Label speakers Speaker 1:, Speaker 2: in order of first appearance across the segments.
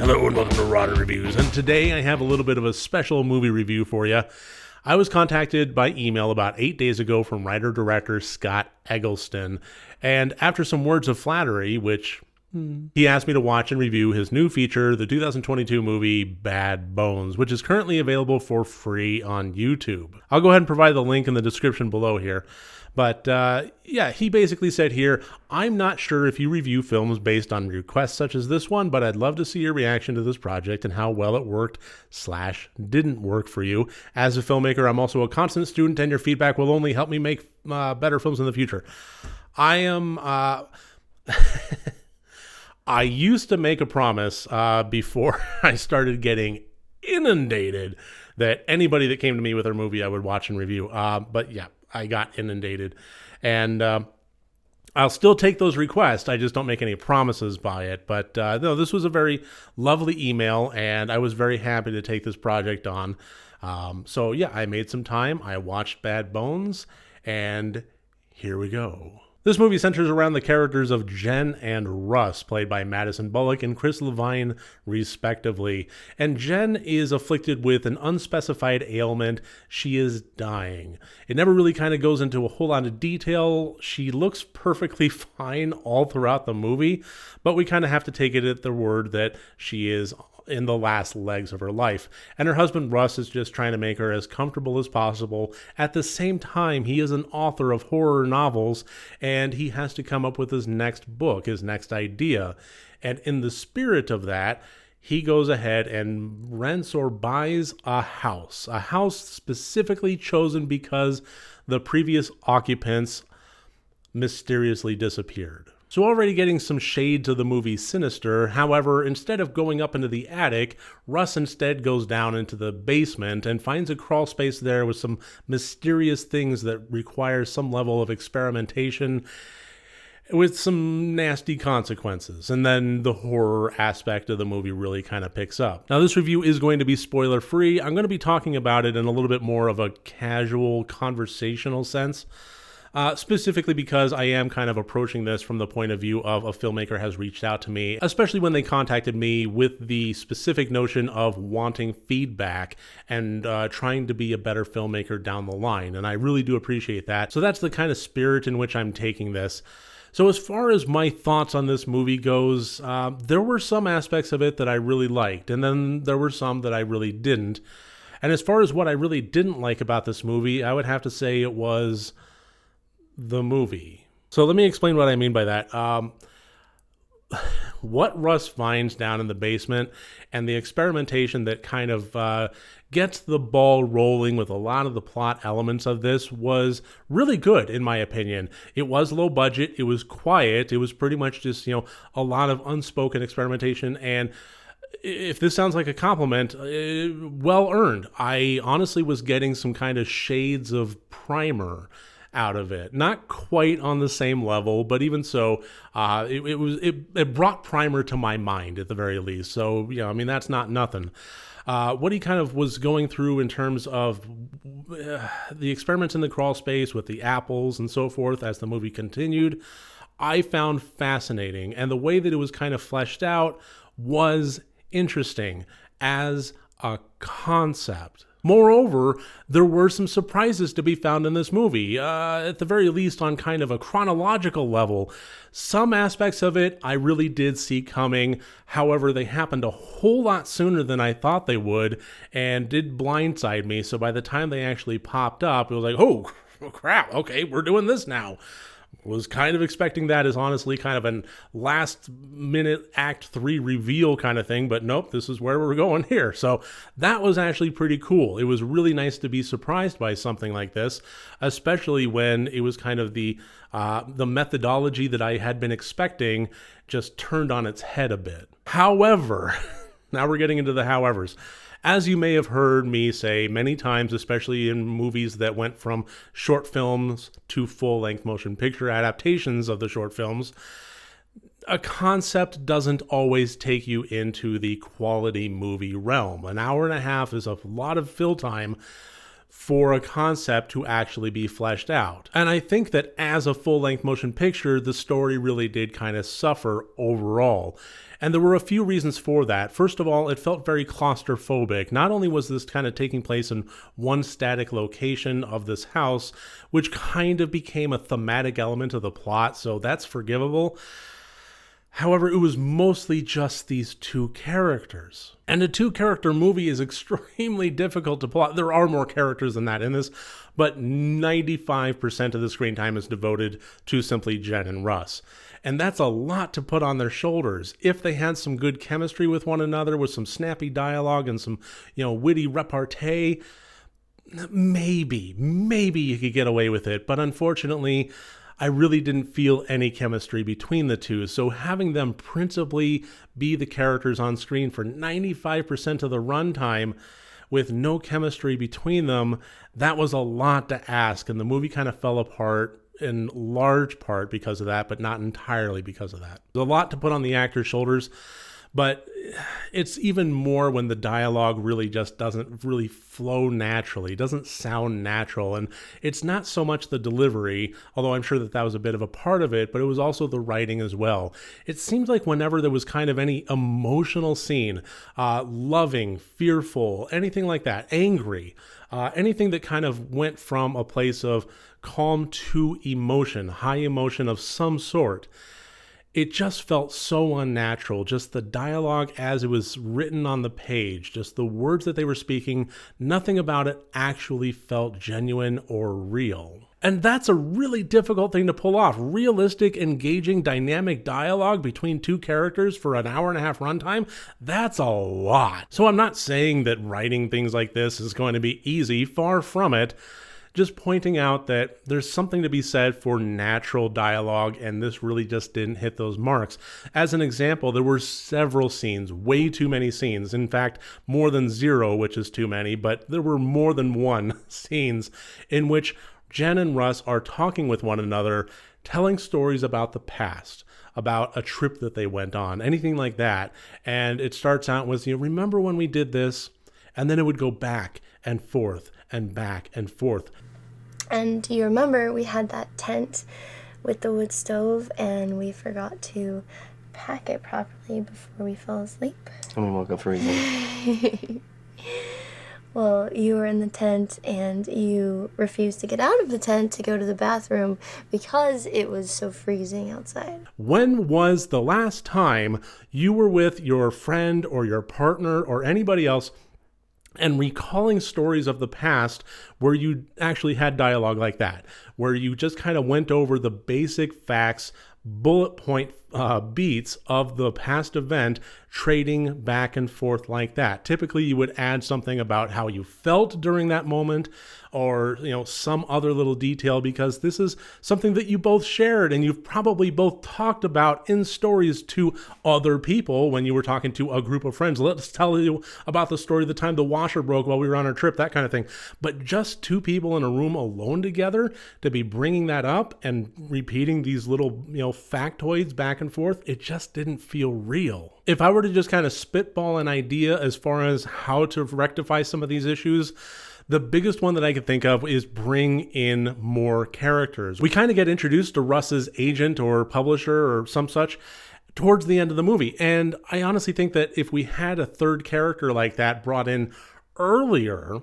Speaker 1: Hello and welcome to Rotten Reviews, and today I have a little bit of a special movie review for you. I was contacted by email about 8 days ago from writer-director 𝗘𝗾𝗂𝗶𝗽𝗀, and after some words of flattery, which he asked me to watch and review his new feature, the 2022 movie Bad Bones, which is currently available for free on YouTube. I'll go ahead and provide the link in the description below here. But yeah, he basically said here, I'm not sure if you review films based on requests such as this one, but I'd love to see your reaction to this project and how well it worked/didn't work for you. As a filmmaker, I'm also a constant student, and your feedback will only help me make better films in the future. I am... I used to make a promise before I started getting inundated that anybody that came to me with their movie I would watch and review. But yeah, I got inundated, and I'll still take those requests. I just don't make any promises by it. But no, this was a very lovely email, and I was very happy to take this project on. So yeah, I made some time. I watched Bad Bones, and here we go. This movie centers around the characters of Jen and Russ, played by Madison Bullock and Chris Levine, respectively. And Jen is afflicted with an unspecified ailment. She is dying. It never really kind of goes into a whole lot of detail. She looks perfectly fine all throughout the movie, but we kind of have to take it at the word that she is in the last legs of her life. And her husband Russ is just trying to make her as comfortable as possible. At the same time, he is an author of horror novels, and he has to come up with his next book, his next idea. And in the spirit of that, he goes ahead and rents or buys a house specifically chosen because the previous occupants mysteriously disappeared. So already getting some shade to the movie Sinister. However, instead of going up into the attic, Russ instead goes down into the basement and finds a crawl space there with some mysterious things that require some level of experimentation with some nasty consequences. And then the horror aspect of the movie really kind of picks up. Now, this review is going to be spoiler free. I'm going to be talking about it in a little bit more of a casual conversational sense. Specifically because I am kind of approaching this from the point of view of a filmmaker has reached out to me, especially when they contacted me with the specific notion of wanting feedback and trying to be a better filmmaker down the line. And I really do appreciate that. So that's the kind of spirit in which I'm taking this. So as far as my thoughts on this movie goes, there were some aspects of it that I really liked, and then there were some that I really didn't. And as far as what I really didn't like about this movie, I would have to say it was the movie. So let me explain what I mean by that. What Russ finds down in the basement and the experimentation that kind of gets the ball rolling with a lot of the plot elements of this was really good, in my opinion. It was low budget. It was quiet. It was pretty much just, a lot of unspoken experimentation. And if this sounds like a compliment, well earned. I honestly was getting some kind of shades of Primer out of it. Not quite on the same level, but even so, it brought Primer to my mind at the very least. So, that's not nothing. What he kind of was going through in terms of the experiments in the crawl space with the apples and so forth as the movie continued, I found fascinating. And the way that it was kind of fleshed out was interesting as a concept. Moreover, there were some surprises to be found in this movie, at the very least on kind of a chronological level. Some aspects of it I really did see coming. However, they happened a whole lot sooner than I thought they would and did blindside me. So by the time they actually popped up, it was like, oh, crap, okay, we're doing this now. Was kind of expecting that as honestly kind of an last minute act 3 reveal kind of thing, but nope, this is where we're going here. So that was actually pretty cool. It was really nice to be surprised by something like this, especially when it was kind of the methodology that I had been expecting just turned on its head a bit. However, now we're getting into the howevers. As you may have heard me say many times, especially in movies that went from short films to full-length motion picture adaptations of the short films, a concept doesn't always take you into the quality movie realm. An hour and a half is a lot of fill time for a concept to actually be fleshed out. And I think that as a full-length motion picture, the story really did kind of suffer overall. And there were a few reasons for that. First of all, it felt very claustrophobic. Not only was this kind of taking place in one static location of this house, which kind of became a thematic element of the plot, so that's forgivable. However, it was mostly just these two characters. And a two-character movie is extremely difficult to plot. There are more characters than that in this, but 95% of the screen time is devoted to simply Jen and Russ. And that's a lot to put on their shoulders. If they had some good chemistry with one another, with some snappy dialogue and some, witty repartee, maybe you could get away with it. But unfortunately, I really didn't feel any chemistry between the two, so having them principally be the characters on screen for 95% of the runtime with no chemistry between them, that was a lot to ask, and the movie kind of fell apart in large part because of that, but not entirely because of that. There's a lot to put on the actors' shoulders, but it's even more when the dialogue really just doesn't really flow naturally. It doesn't sound natural. And it's not so much the delivery, although I'm sure that was a bit of a part of it, but it was also the writing as well. It seems like whenever there was kind of any emotional scene, loving, fearful, anything like that, angry, anything that kind of went from a place of calm to emotion, high emotion of some sort, it just felt so unnatural. Just the dialogue as it was written on the page, just the words that they were speaking, nothing about it actually felt genuine or real. And that's a really difficult thing to pull off. Realistic, engaging, dynamic dialogue between two characters for an hour and a half runtime, that's a lot. So I'm not saying that writing things like this is going to be easy, far from it. Just pointing out that there's something to be said for natural dialogue, and this really just didn't hit those marks. As an example, there were several scenes, way too many scenes. In fact, more than 0, which is too many, but there were more than 1 scenes in which Jen and Russ are talking with one another, telling stories about the past, about a trip that they went on, anything like that. And it starts out with, remember when we did this? And then it would go back and forth and back and forth.
Speaker 2: And do you remember we had that tent with the wood stove and we forgot to pack it properly before we fell asleep?
Speaker 3: And we woke up freezing.
Speaker 2: Well, you were in the tent and you refused to get out of the tent to go to the bathroom because it was so freezing outside.
Speaker 1: When was the last time you were with your friend or your partner or anybody else and recalling stories of the past where you actually had dialogue like that, where you just kind of went over the basic facts, bullet point beats of the past event, trading back and forth like that? Typically, you would add something about how you felt during that moment, or some other little detail, because this is something that you both shared and you've probably both talked about in stories to other people when you were talking to a group of friends. Let's tell you about the story of the time the washer broke while we were on our trip, that kind of thing. But just two people in a room alone together to be bringing that up and repeating these little factoids back and forth, it just didn't feel real. If I were to just kind of spitball an idea as far as how to rectify some of these issues, the biggest one that I could think of is bring in more characters. We kind of get introduced to Russ's agent or publisher or some such towards the end of the movie. And I honestly think that if we had a third character like that brought in earlier,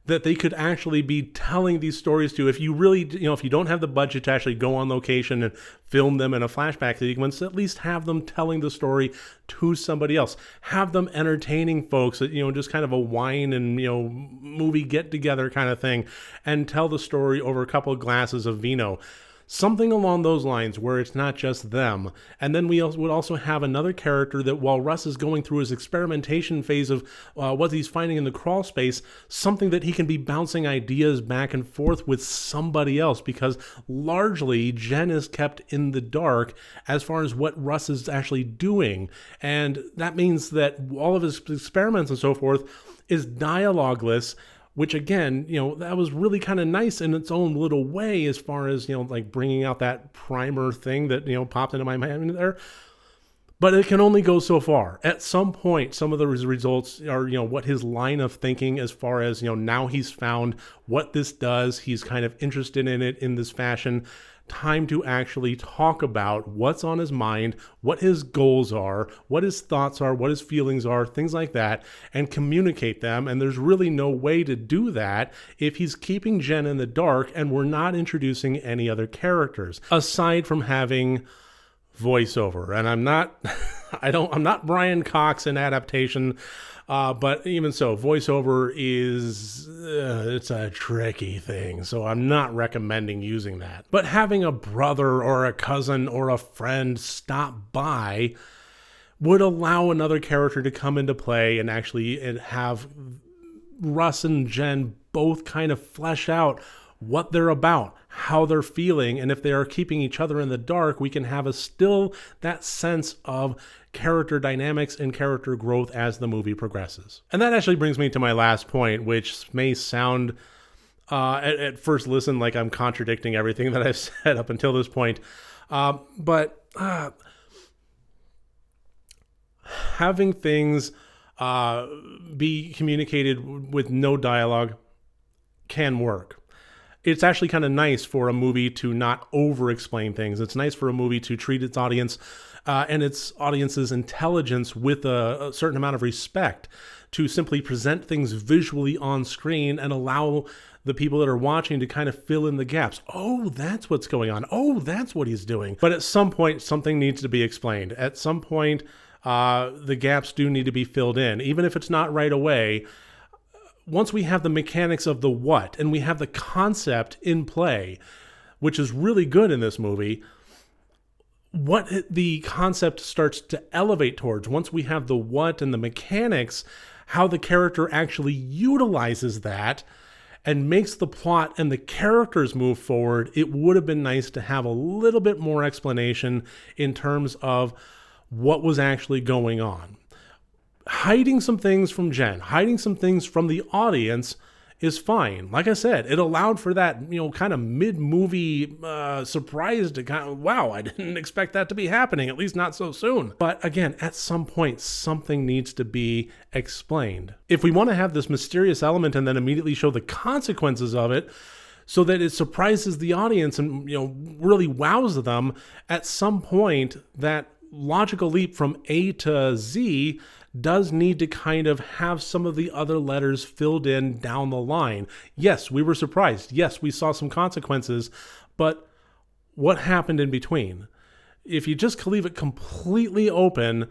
Speaker 1: that they could actually be telling these stories to. If you really, if you don't have the budget to actually go on location and film them in a flashback sequence, at least have them telling the story to somebody else. Have them entertaining folks at, just kind of a wine and, movie get together kind of thing, and tell the story over a couple of glasses of vino. Something along those lines where it's not just them. And then we would also have another character that while Russ is going through his experimentation phase of what he's finding in the crawl space, something that he can be bouncing ideas back and forth with somebody else, because largely Jen is kept in the dark as far as what Russ is actually doing. And that means that all of his experiments and so forth is dialogueless, which again, that was really kind of nice in its own little way as far as, like bringing out that primer thing that, popped into my mind there. But it can only go so far. At some point, some of the results are, what his line of thinking as far as, now he's found what this does. He's kind of interested in it in this fashion. Time to actually talk about what's on his mind, what his goals are, what his thoughts are, what his feelings are, things like that, and communicate them. And there's really no way to do that if he's keeping Jen in the dark and we're not introducing any other characters, aside from having voiceover. And I'm not Brian Cox in adaptation, but even so, voiceover is it's a tricky thing, so I'm not recommending using that. But having a brother or a cousin or a friend stop by would allow another character to come into play and actually have Russ and Jen both kind of flesh out what they're about, how they're feeling, and if they are keeping each other in the dark, we can have still that sense of character dynamics and character growth as the movie progresses. And that actually brings me to my last point, which may sound at first listen like I'm contradicting everything that I've said up until this point, but having things be communicated with no dialogue can work. It's actually kind of nice for a movie to not over-explain things. It's nice for a movie to treat its audience and its audience's intelligence with a certain amount of respect, to simply present things visually on screen and allow the people that are watching to kind of fill in the gaps. Oh, that's what's going on. Oh, that's what he's doing. But at some point, something needs to be explained. At some point, the gaps do need to be filled in, even if it's not right away. Once we have the mechanics of the what, and we have the concept in play, which is really good in this movie, what the concept starts to elevate towards, once we have the what and the mechanics, how the character actually utilizes that and makes the plot and the characters move forward, it would have been nice to have a little bit more explanation in terms of what was actually going on. Hiding some things from Jen, hiding some things from the audience is fine. Like I said, it allowed for that, kind of mid-movie surprise to kind of, wow, I didn't expect that to be happening, at least not so soon. But again, at some point, something needs to be explained. If we want to have this mysterious element and then immediately show the consequences of it, so that it surprises the audience and, really wows them, at some point, that logical leap from A to Z does need to kind of have some of the other letters filled in down the line. Yes, we were surprised. Yes, we saw some consequences, but what happened in between? If you just leave it completely open,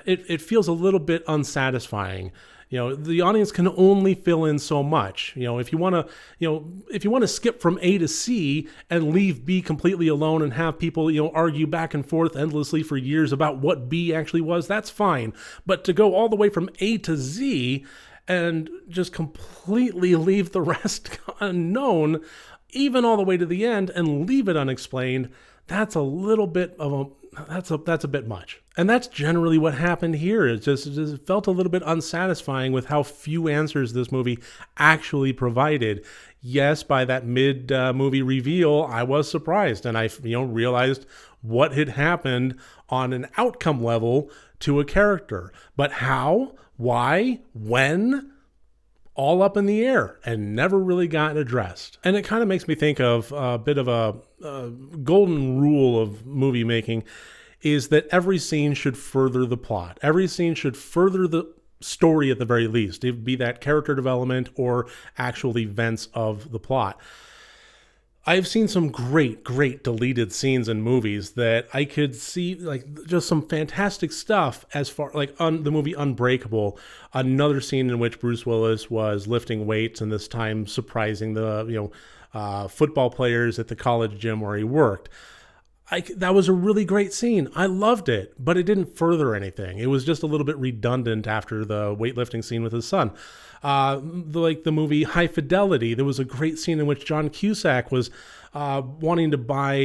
Speaker 1: it feels a little bit unsatisfying. The audience can only fill in so much. If you want to skip from A to C and leave B completely alone and have people, argue back and forth endlessly for years about what B actually was, that's fine. But to go all the way from A to Z and just completely leave the rest unknown, even all the way to the end, and leave it unexplained, that's a little bit of that's a bit much. And that's generally what happened here. It just felt a little bit unsatisfying with how few answers this movie actually provided. Yes, by that mid-movie reveal, I was surprised, and I realized what had happened on an outcome level to a character. But how, why, when? All up in the air and never really got addressed. And it kind of makes me think of a bit of a golden rule of movie making, is that every scene should further the plot. Every scene should further the story at the very least, be that character development or actual events of the plot. I've seen some great deleted scenes in movies that I could see, like, just some fantastic stuff as far, like, the movie Unbreakable, another scene in which Bruce Willis was lifting weights and this time surprising the, football players at the college gym where he worked. That was a really great scene. I loved it, but it didn't further anything. It was just a little bit redundant after the weightlifting scene with his son. The movie High Fidelity, there was a great scene in which John Cusack was wanting to buy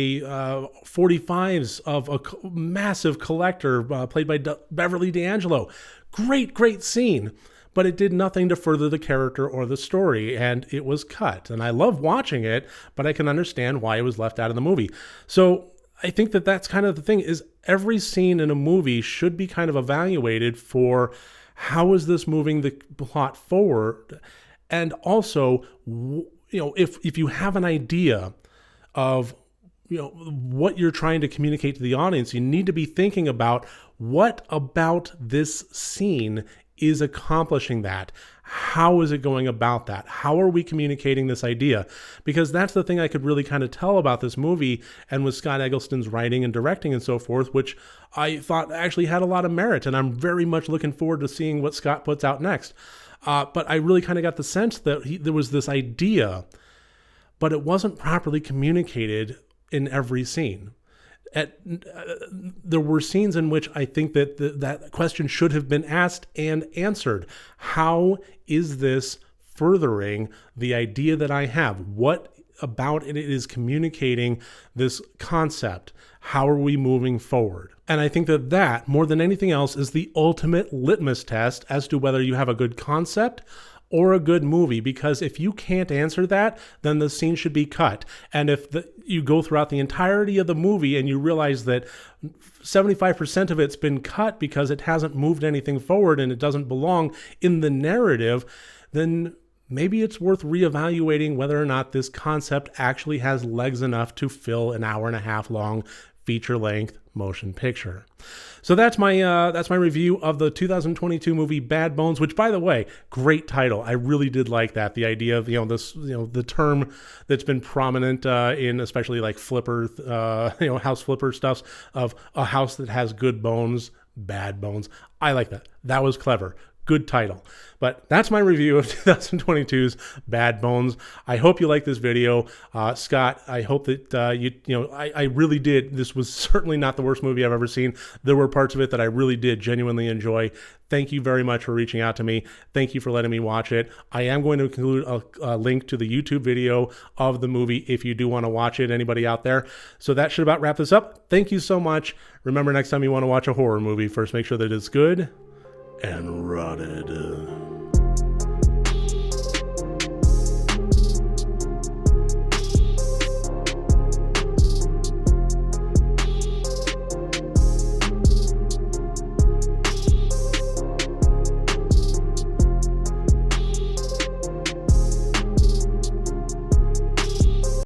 Speaker 1: 45s of a massive collector played by Beverly D'Angelo. Great scene, but it did nothing to further the character or the story, and it was cut. And I love watching it, but I can understand why it was left out of the movie. So I think that that's kind of the thing, is every scene in a movie should be kind of evaluated for how is this moving the plot forward. And also, if you have an idea of what you're trying to communicate to the audience, you need to be thinking about what about this scene is accomplishing that. How is it going about that? How are we communicating this idea? Because that's the thing I could really kind of tell about this movie, and with Scott Eggleston's writing and directing and so forth, which I thought actually had a lot of merit, and I'm very much looking forward to seeing what Scott puts out next. But I really kind of got the sense that there was this idea, but it wasn't properly communicated in every scene. There were scenes in which I think that that question should have been asked and answered. How is this furthering the idea that I have? What about it is communicating this concept? How are we moving forward? And I think that that, more than anything else, is the ultimate litmus test as to whether you have a good concept or a good movie, because if you can't answer that, then the scene should be cut. And if you go throughout the entirety of the movie and you realize that 75% of it's been cut because it hasn't moved anything forward and it doesn't belong in the narrative, then maybe it's worth reevaluating whether or not this concept actually has legs enough to fill an 1.5 hour long feature-length motion picture. So that's my review of the 2022 movie Bad Bones, which, by the way, great title. I really did like that. The idea of the term that's been prominent in especially like flipper house flipper stuffs, of a house that has good bones, bad bones. I like that. That was clever. Good title. But that's my review of 2022's Bad Bones. I hope you like this video. Scott, I hope that I really did. This was certainly not the worst movie I've ever seen. There were parts of it that I really did genuinely enjoy. Thank you very much for reaching out to me. Thank you for letting me watch it. I am going to include a link to the YouTube video of the movie if you do want to watch it, anybody out there. So that should about wrap this up. Thank you so much. Remember, next time you want to watch a horror movie, first make sure that it's good and rotted.